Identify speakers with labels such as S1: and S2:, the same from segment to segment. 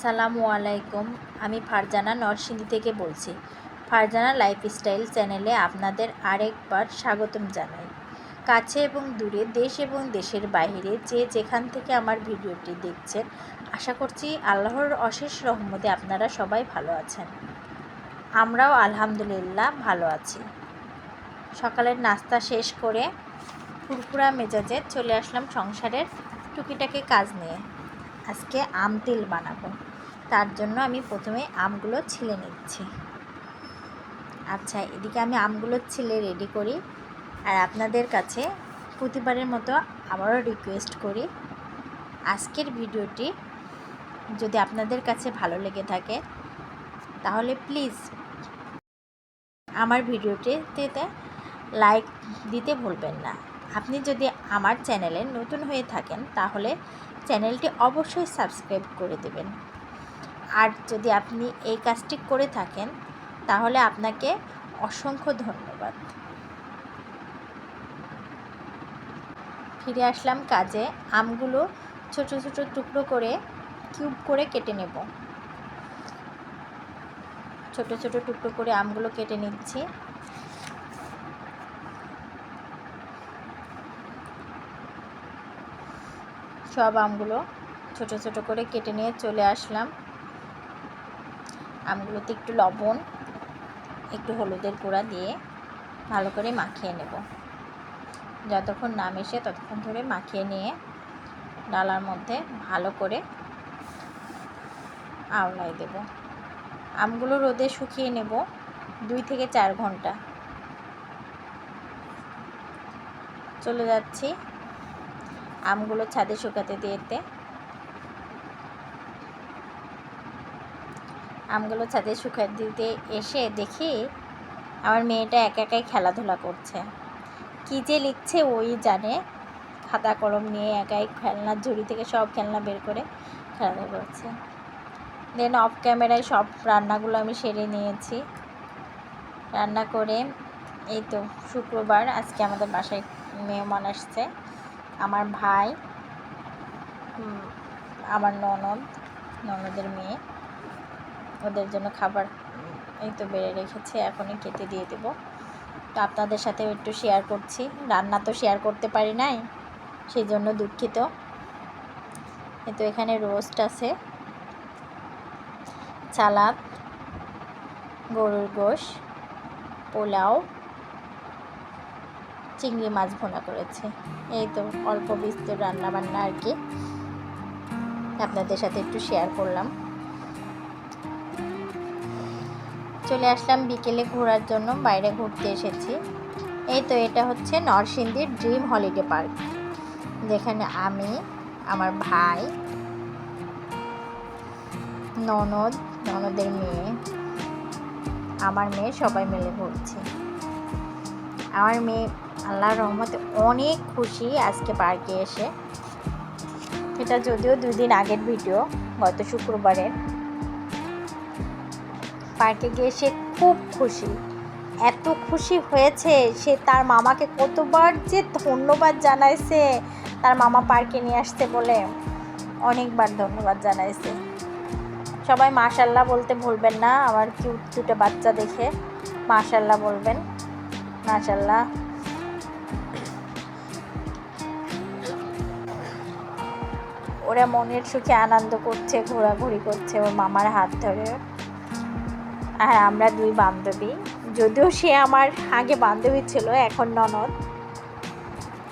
S1: আসসালামু আলাইকুম। আমি ফারজানা নরসিংদী থেকে বলছি। ফারজানা লাইফস্টাইল চ্যানেলে আপনাদের আরেকবার স্বাগতম জানাই। কাছে এবং দূরে, দেশ এবং দেশের বাইরে যে যেখান থেকে আমার ভিডিওটি দেখছেন, আশা করছি আল্লাহর অশেষ রহমতে আপনারা সবাই ভালো আছেন। আমরাও আলহামদুলিল্লাহ ভালো আছি। সকালের নাস্তা শেষ করে ফুরফুরা মেজাজে চলে আসলাম সংসারের টুকিটাকি কাজ নিয়ে। আজকে আম তেল বানাবো, তার জন্য আমি প্রথমে আমগুলো ছিলে নিচ্ছি। আচ্ছা, এদিকে আমি আমগুলো ছিলে রেডি করি। আর আপনাদের কাছে প্রতিবারের মতো আবারও রিকোয়েস্ট করি, আজকের ভিডিওটি যদি আপনাদের কাছে ভালো লেগে থাকে তাহলে প্লিজ আমার ভিডিওটিতে লাইক দিতে ভুলবেন না। আপনি যদি আমার চ্যানেলে নতুন হয়ে থাকেন তাহলে চ্যানেলটি অবশ্যই সাবস্ক্রাইব করে দেবেন। আর যদি আপনি এই কাজটি করে থাকেন তাহলে আপনাকে অসংখ্য ধন্যবাদ। ফিরে আসলাম কাজে। আমগুলো ছোট ছোট টুকরো করে কিউব করে কেটে নেব। ছোট ছোট টুকরো করে আমগুলো কেটে নিচ্ছি। সব আমগুলো ছোট ছোট করে কেটে নিয়ে চলে আসলাম। আমগুলোতে একটু লবণ, একটু হলুদের গুঁড়া দিয়ে ভালো করে মাখিয়ে নেব। যতক্ষণ না মেশে ততক্ষণ ধরে মাখিয়ে নিয়ে ডালার মধ্যে ভালো করে আওলাই দেব। আমগুলো রোদে শুকিয়ে নেব 2 থেকে 4 ঘন্টা। চলে যাচ্ছি আমগুলো ছাদে শুকাতে দিতে। আমগুলো ছাদে শুকাতে দিতে এসে দেখি আমার মেয়েটা একাই খেলাধুলা করছে। কী যে লিখছে ওই জানে। খাতা কলম নিয়ে একাই খেলনার ঝুড়ি থেকে সব খেলনা বের করে খেলাধুলা করছে। দেন অফ ক্যামেরায় সব রান্নাগুলো আমি সেরে নিয়েছি। রান্না করে এই তো শুক্রবার, আজকে আমাদের বাসায় মেহমান আসছে। আমার ভাই, আমার ননদের মেয়ে, ওদের জন্য খাবার এই তো বেড়ে রেখেছি, এখনই কেটে দিয়ে দেবো। তো আপনাদের সাথেও একটু শেয়ার করছি। রান্না তো শেয়ার করতে পারি নাই, সেই জন্য দুঃখিত। তো এখানে রোস্ট আছে, সালাদ, গরুর গোশ, পোলাও, চিংড়ি মাছ ভুনা করেছি। এই তো অল্প বিস্তর রান্নাবান্না আর কি, আপনাদের সাথে একটু শেয়ার করলাম। চলে আসলাম বিকেলে ঘোরার জন্য, বাইরে ঘুরতে এসেছি। এই তো এটা হচ্ছে নরসিংদীর ড্রিম হলিডে পার্ক, যেখানে আমি, আমার ভাই, ননদের মেয়ে, আমার মেয়ে সবাই মিলে ঘুরছি। আমার মেয়ে আল্লাহর রহমতে অনেক খুশি আজকে পার্কে এসে। এটা যদিও 2 দিন আগের ভিডিও, গত শুক্রবারের। পার্কে গিয়ে সে খুব খুশি, এত খুশি হয়েছে সে তার মামাকে কতবার যে ধন্যবাদ জানাইছে। তার মামা পার্কে নিয়ে আসতে বলে অনেকবার ধন্যবাদ জানাইছে। সবাই মাশাল্লাহ বলতে ভুলবেন না, আমার কিউট দুটো বাচ্চা দেখে মাশাল্লাহ বলবেন। মাশাল্লাহ। ওরা মনের সুখে আনন্দ করছে, ঘোরাঘুরি করছে ওর মামার হাত ধরে। আর আমরা 2 বান্ধবী, যদিও সে আমার আগে বান্ধবী ছিল, এখন ননদ।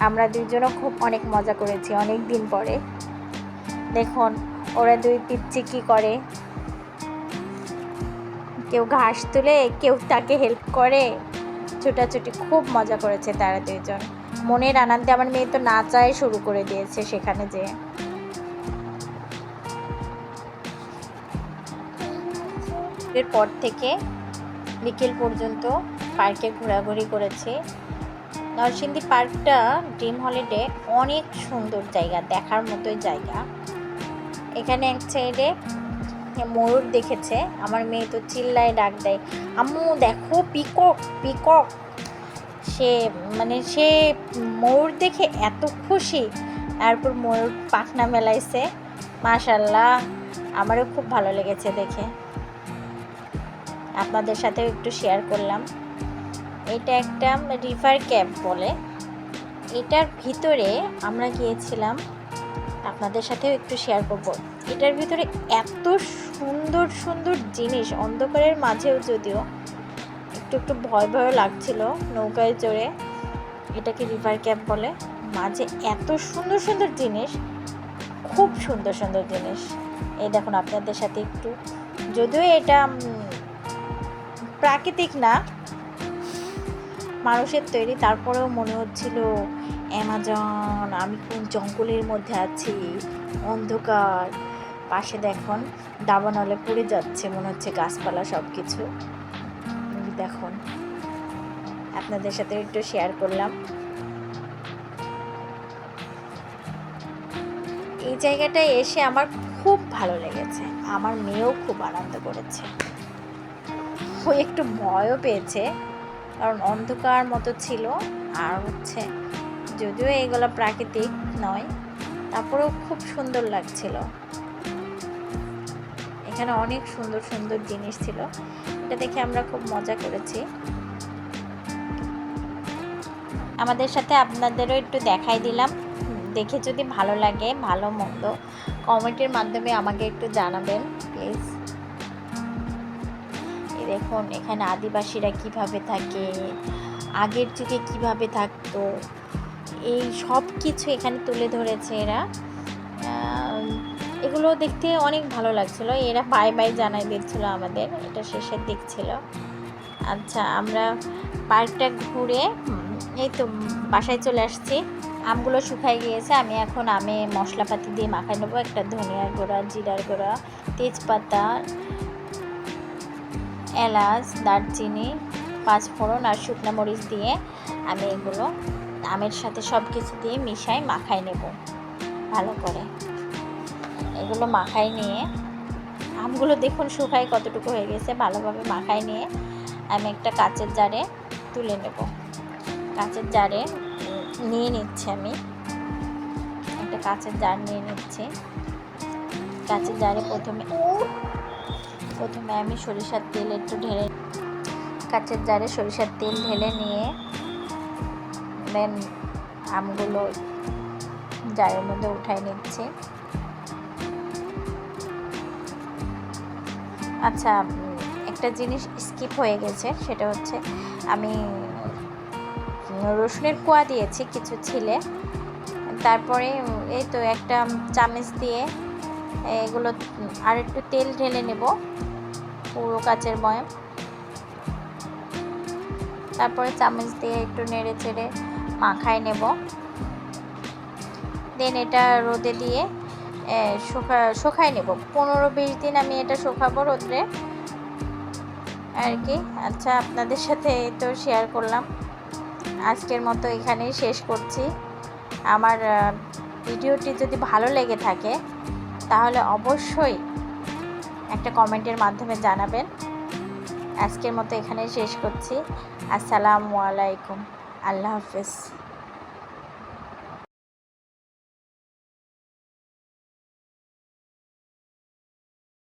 S1: আমরা দুজনও খুব অনেক মজা করেছি অনেক দিন পরে। দেখুন ওরা 2 পিচ্চি কী করে, কেউ ঘাস তুলে, কেউ তাকে হেল্প করে, ছোটাছুটি খুব মজা করেছে তারা 2 জন। মনের আনন্দে আমার মেয়ে তো নাচাই শুরু করে দিয়েছে সেখানে যে। এরপর থেকে বিকেল পর্যন্ত পার্কে ঘোরাঘুরি করেছি। নরসিংদী পার্কটা ড্রিম হলিডে অনেক সুন্দর জায়গা, দেখার মতোই জায়গা। এখানে এক সাইডে ময়ূর দেখেছে, আমার মেয়ে তো চিল্লায় ডাক দেয়, আম্মু দেখো পিকক পিকক। সে ময়ূর দেখে এত খুশি। তারপর ময়ূর পাখনা মেলাইছে, মাশাল্লাহ আমারও খুব ভালো লেগেছে দেখে, আপনাদের সাথেও একটু শেয়ার করলাম। এটা একটা রিভার ক্যাপ বলে, এটার ভিতরে আমরা গিয়েছিলাম, আপনাদের সাথেও একটু শেয়ার করব। এটার ভিতরে এত সুন্দর সুন্দর জিনিস, অন্ধকারের মাঝেও যদিও একটু একটু ভয় ভয় লাগছিল নৌকায় চড়ে, এটাকে রিভার ক্যাপ বলে। মাঝে এত সুন্দর সুন্দর জিনিস, খুব সুন্দর সুন্দর জিনিস। এই দেখুন আপনাদের সাথে একটু, যদিও এটা প্রাকৃতিক না, মানুষের তৈরি, তারপরেও মনে হচ্ছিল অ্যামাজন, আমি কোন জঙ্গলের মধ্যে আছি, অন্ধকার। পাশে দেখুন দাবানলে পড়ে যাচ্ছে মনে হচ্ছে গাছপালা সব কিছু। দেখুন আপনাদের সাথে একটু শেয়ার করলাম। এই জায়গাটায় এসে আমার খুব ভালো লেগেছে, আমার মেয়েও খুব আনন্দ করেছে, ও একটু ভয়ও পেয়েছে, কারণ অন্ধকার মতো ছিল। আর হচ্ছে যদিও এগুলো প্রাকৃতিক নয়, তারপরেও খুব সুন্দর লাগছিল। এখানে অনেক সুন্দর সুন্দর জিনিস ছিল, এটা দেখে আমরা খুব মজা করেছি। আমাদের সাথে আপনাদেরও একটু দেখাই দিলাম। দেখে যদি ভালো লাগে, ভালো মন্দ কমেন্টের মাধ্যমে আমাকে একটু জানাবেন প্লিজ। এই দেখুন এখানে আদিবাসীরা কিভাবে থাকে, আগের যুগে কিভাবে থাকতো, এই সব কিছু এখানে তুলে ধরেছে এরা। এগুলো দেখতে অনেক ভালো লাগছিল। এরা বাই বাই জানাই দিচ্ছিল আমাদের, এটা শেষের দিক ছিল। আচ্ছা, আমরা পার্কটা ঘুরে এই তো বাসায় চলে আসছি। আমগুলো শুকাই গিয়েছে, আমি এখন আমে মশলাপাতি দিয়ে মাখাই নেবো। একটা ধনিয়ার গুঁড়া, জিরার গুঁড়া, তেজপাতা, এলাচ, দারচিনি, পাঁচফোড়ন আর শুকনো মরিচ দিয়ে আমি এগুলো আমের সাথে সব কিছু দিয়ে মিশাই মাখাই নেব ভালো করে। এগুলো মাখাই নিয়ে, আমগুলো দেখুন শুকাই কতটুকু হয়ে গেছে, ভালোভাবে মাখাই নিয়ে আমি একটা কাচের জারে তুলে নেব। কাচের জারে নিয়ে নিচ্ছি, আমি একটা কাচের জার নিয়ে নিচ্ছি। কাচের জারে প্রথমে আমি সরিষার তেল একটু ঢেলে, কাচের জারে সরিষার তেল ঢেলে নিয়ে দেন আমগুলো জারের মধ্যে উঠাই নিচ্ছি। আচ্ছা, একটা জিনিস স্কিপ হয়ে গেছে, সেটা হচ্ছে আমি রসুনের কোয়া দিয়েছি কিছু ছিলে, তারপরে এই তো একটা চামচ দিয়ে এগুলো আর একটু তেল ঢেলে নেব পুরো কাচের বয়াম, তারপরে চামচ দিয়ে একটু নেড়ে চেড়ে মাখাই নেব। দেন এটা রোদে দিয়ে শুকাই নেব, 15-20 দিন আমি এটা শুকাবো রোদে আর কি। আচ্ছা, আপনাদের সাথে তো শেয়ার করলাম, আজকের মতো এখানেই শেষ করছি। আমার ভিডিওটি যদি ভালো লেগে থাকে তাহলে অবশ্যই একটা কমেন্টের মাধ্যমে জানাবেন। আজকের মতো এখানেই শেষ করছি। আসসালামু আলাইকুম, আল্লাহ হাফেজ।